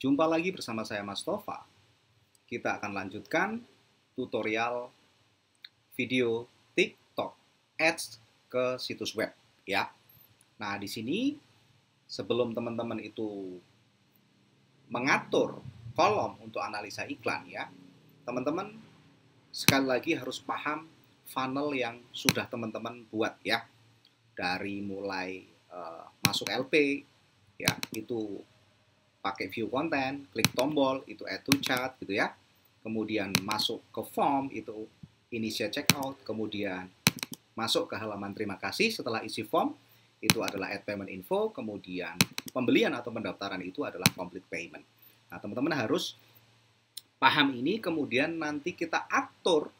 Jumpa lagi bersama saya Mas Tova. Kita akan lanjutkan tutorial video TikTok Ads ke situs web ya. Nah, di sini sebelum teman-teman itu mengatur kolom untuk analisa iklan ya, teman-teman sekali lagi harus paham funnel yang sudah teman-teman buat ya. Dari mulai masuk LP ya, itu pakai view content, klik tombol itu add to chart gitu ya. Kemudian masuk ke form itu initiate checkout, kemudian masuk ke halaman terima kasih setelah isi form itu adalah add payment info, kemudian pembelian atau pendaftaran itu adalah complete payment. Nah, teman-teman harus paham ini, kemudian nanti kita atur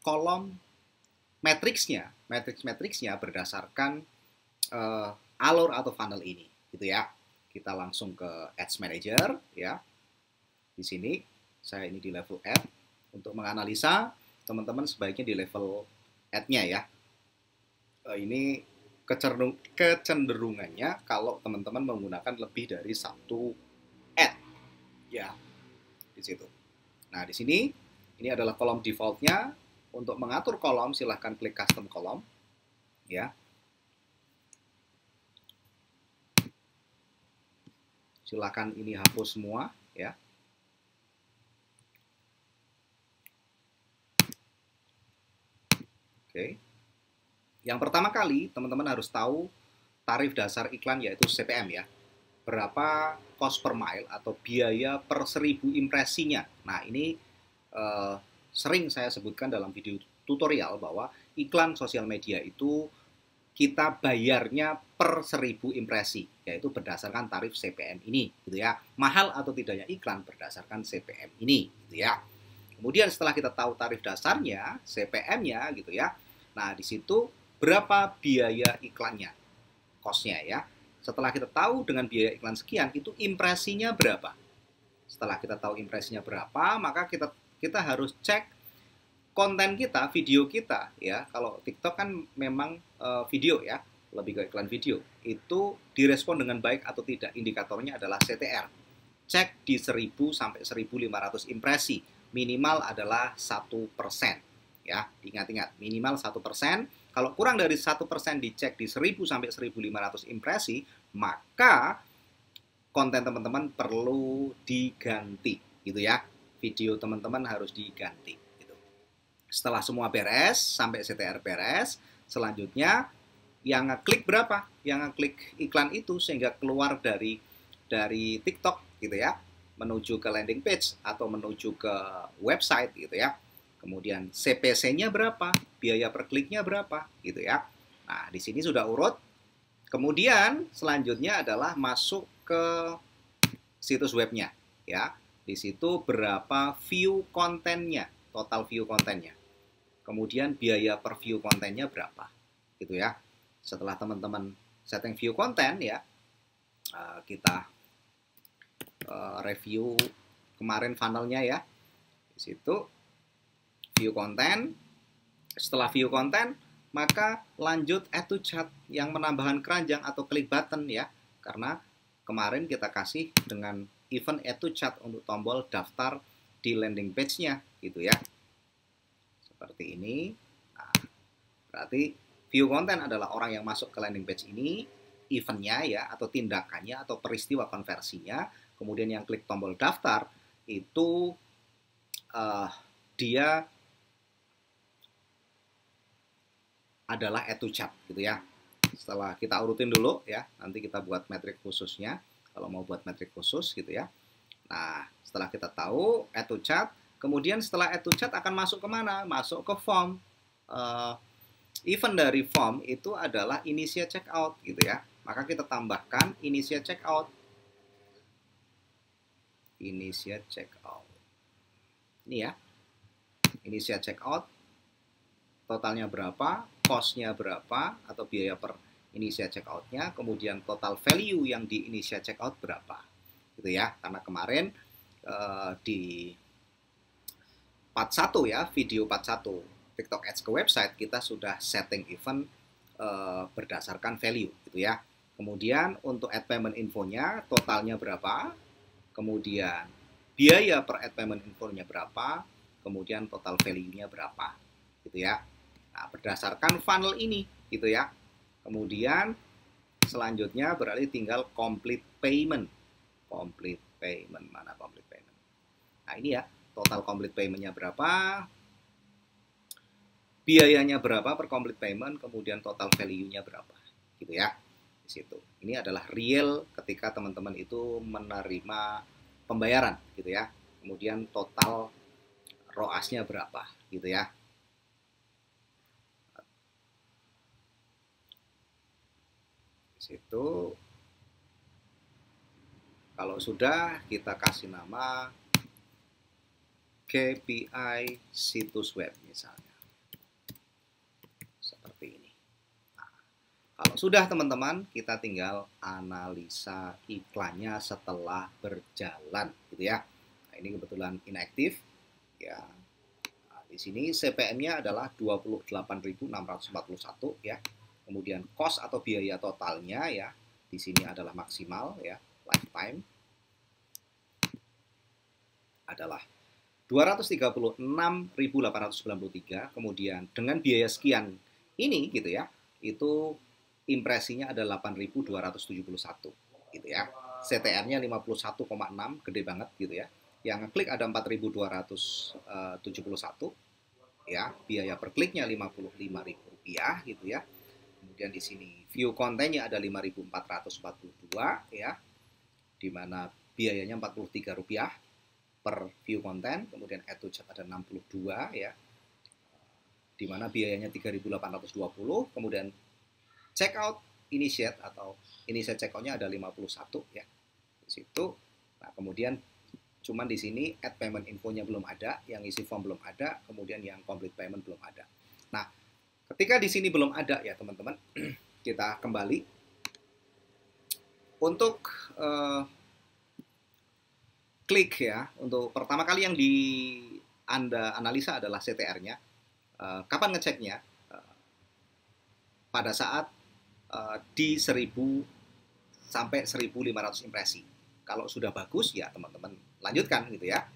kolom matriksnya berdasarkan alur atau funnel ini gitu ya. Kita langsung ke Ads Manager ya. Di sini saya ini di level ad. Untuk menganalisa, teman-teman sebaiknya di level ad-nya ya. Ini kecenderungannya kalau teman-teman menggunakan lebih dari satu ad ya di situ. Nah, di sini ini adalah kolom default-nya. Untuk mengatur kolom silahkan klik custom kolom ya. Silakan ini hapus semua ya. Oke. Yang pertama kali teman-teman harus tahu tarif dasar iklan yaitu CPM ya. Berapa cost per mile atau biaya per 1000 impresinya. Nah, ini sering saya sebutkan dalam video tutorial bahwa iklan sosial media itu kita bayarnya per 1000 impresi, yaitu berdasarkan tarif CPM ini, gitu ya. Mahal atau tidaknya iklan berdasarkan CPM ini, gitu ya. Kemudian setelah kita tahu tarif dasarnya, CPM-nya, gitu ya. Nah, di situ berapa biaya iklannya, cost-nya ya. Setelah kita tahu dengan biaya iklan sekian, itu impresinya berapa. Setelah kita tahu impresinya berapa, maka kita harus cek konten kita, video kita ya. Kalau TikTok kan memang video ya, lebih ke iklan video. Itu direspon dengan baik atau tidak, indikatornya adalah CTR. Cek di 1000 sampai 1500 impresi, minimal adalah 1% ya. Ingat-ingat, minimal 1%. Kalau kurang dari 1% dicek di 1000 sampai 1500 impresi, maka konten teman-teman perlu diganti gitu ya. Video teman-teman harus diganti. Setelah semua beres, sampai CTR beres, selanjutnya yang ngeklik berapa? Yang ngeklik iklan itu sehingga keluar dari TikTok gitu ya, menuju ke landing page atau menuju ke website gitu ya. Kemudian CPC-nya berapa? Biaya per kliknya berapa? Gitu ya. Nah, di sini sudah urut. Kemudian selanjutnya adalah masuk ke situs webnya ya. Di situ berapa view kontennya, total view kontennya. Kemudian biaya per view kontennya berapa, gitu ya. Setelah teman-teman setting view konten ya, kita review kemarin funnelnya ya. Di situ view konten. Setelah view konten, maka lanjut add to chart yang menambahkan keranjang atau klik button ya. Karena kemarin kita kasih dengan event add to chart untuk tombol daftar di landing page-nya, gitu ya. Seperti ini. Nah, berarti view content adalah orang yang masuk ke landing page ini, eventnya ya, atau tindakannya, atau peristiwa konversinya. Kemudian yang klik tombol daftar, itu dia adalah add to chart gitu ya. Setelah kita urutin dulu ya, nanti kita buat metrik khususnya, kalau mau buat metrik khusus gitu ya. Nah, setelah kita tahu add to chart, kemudian setelah add to chart akan masuk kemana? Masuk ke form. Event dari form itu adalah initiate checkout gitu ya. Maka kita tambahkan initiate checkout. Initiate checkout. Ini ya. Initiate checkout. Totalnya berapa? Cost-nya berapa? Atau biaya per initiate checkout-nya. Kemudian total value yang di initiate checkout berapa? Gitu ya. Karena kemarin di part 1 ya, video part 1 TikTok Ads ke website, kita sudah setting event berdasarkan value gitu ya. Kemudian untuk add payment infonya totalnya berapa, kemudian biaya per ad payment info-nya berapa, kemudian total value-nya berapa, gitu ya. Nah, berdasarkan funnel ini, gitu ya. Kemudian selanjutnya berarti tinggal complete payment. Complete payment, mana complete payment? Nah, ini ya, total complete payment-nya berapa, biayanya berapa per complete payment, kemudian total value-nya berapa, gitu ya. Di situ. Ini adalah real ketika teman-teman itu menerima pembayaran, gitu ya. Kemudian total ROAS-nya berapa, gitu ya. Di situ kalau sudah kita kasih nama KPI situs web misalnya. Seperti ini. Nah, kalau sudah teman-teman, kita tinggal analisa iklannya setelah berjalan, gitu ya. Nah, ini kebetulan inaktif, ya. Nah, di sini CPM-nya adalah 28.641 ya. Kemudian cost atau biaya totalnya ya, di sini adalah maksimal ya, lifetime adalah 236.893, kemudian dengan biaya sekian ini gitu ya, itu impresinya ada 8.271 gitu ya. CTR-nya 51,6, gede banget gitu ya. Yang klik ada 4.271 ya, biaya per kliknya Rp55.000 gitu ya. Kemudian di sini view kontennya ada 5.442 ya, di mana biayanya Rp43 per view konten, kemudian add to chat ada 62 ya, di mana biayanya 3.820, kemudian checkout initiate atau initiate checkoutnya ada 51 ya di situ. Nah, kemudian cuman di sini add payment infonya belum ada, yang isi form belum ada, kemudian yang complete payment belum ada. Nah, ketika di sini belum ada ya teman-teman, kita kembali untuk klik ya. Untuk pertama kali yang Anda analisa adalah CTR-nya. Kapan ngeceknya? Pada saat di 1000 sampai 1500 impresi. Kalau sudah bagus ya teman-teman lanjutkan gitu ya.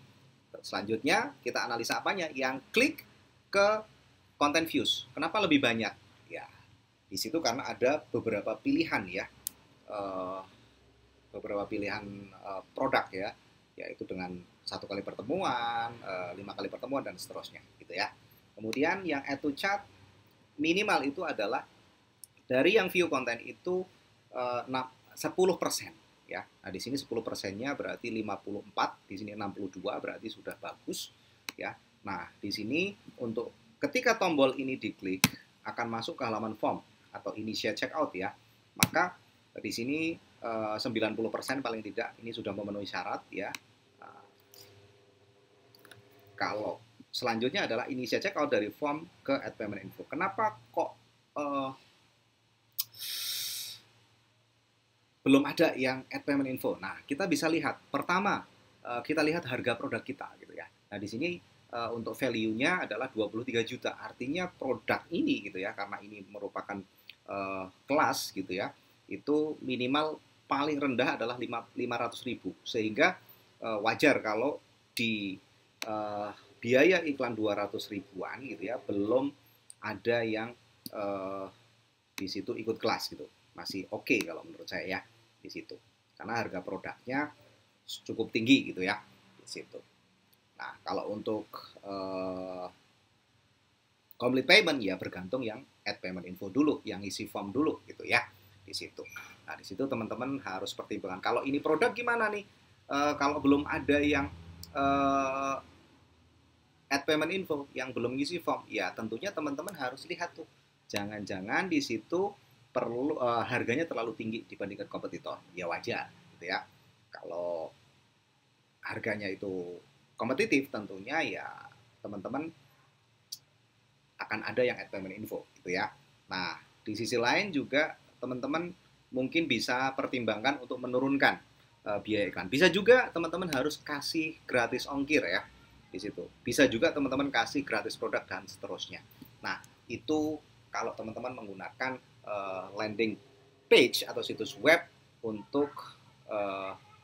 Selanjutnya kita analisa apanya? Yang klik ke content views. Kenapa lebih banyak? Ya, di situ karena ada beberapa pilihan ya. Beberapa pilihan produk ya, yaitu dengan 1 kali pertemuan, 5 kali pertemuan dan seterusnya gitu ya. Kemudian yang add to chat minimal itu adalah dari yang view konten itu 10% ya. Nah, di sini 10%-nya berarti 54, di sini 62 berarti sudah bagus ya. Nah, di sini untuk ketika tombol ini diklik akan masuk ke halaman form atau initiate checkout ya. Maka di sini 90% paling tidak ini sudah memenuhi syarat ya. Kalau selanjutnya adalah initiate checkout dari form ke add payment info. Kenapa kok belum ada yang add payment info? Nah, kita bisa lihat. Pertama, kita lihat harga produk kita gitu ya. Nah, di sini untuk value-nya adalah 23 juta. Artinya produk ini gitu ya, karena ini merupakan kelas gitu ya, itu minimal paling rendah adalah 500.000. Sehingga wajar kalau di biaya iklan 200 ribuan gitu ya, belum ada yang di situ ikut kelas gitu. Masih oke kalau menurut saya ya di situ. Karena harga produknya cukup tinggi gitu ya di situ. Nah, kalau untuk complete payment ya bergantung yang add payment info dulu, yang isi form dulu gitu ya di situ. Nah, di situ teman-teman harus pertimbangkan. Kalau ini produk gimana nih? Kalau belum ada yang add payment info yang belum ngisi form, ya tentunya teman-teman harus lihat tuh. Jangan-jangan di situ perlu harganya terlalu tinggi dibandingkan kompetitor. Ya wajar gitu ya. Kalau harganya itu kompetitif tentunya ya teman-teman akan ada yang add payment info gitu ya. Nah, di sisi lain juga teman-teman mungkin bisa pertimbangkan untuk menurunkan biaya iklan. Bisa juga teman-teman harus kasih gratis ongkir ya di situ. Bisa juga teman-teman kasih gratis produk dan seterusnya. Nah, itu kalau teman-teman menggunakan landing page atau situs web untuk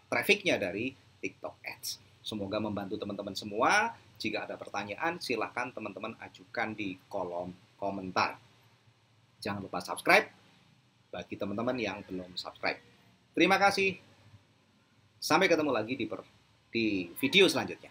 trafficnya dari TikTok Ads. Semoga membantu teman-teman semua. Jika ada pertanyaan, silahkan teman-teman ajukan di kolom komentar. Jangan lupa subscribe bagi teman-teman yang belum subscribe. Terima kasih. Sampai ketemu lagi di video selanjutnya.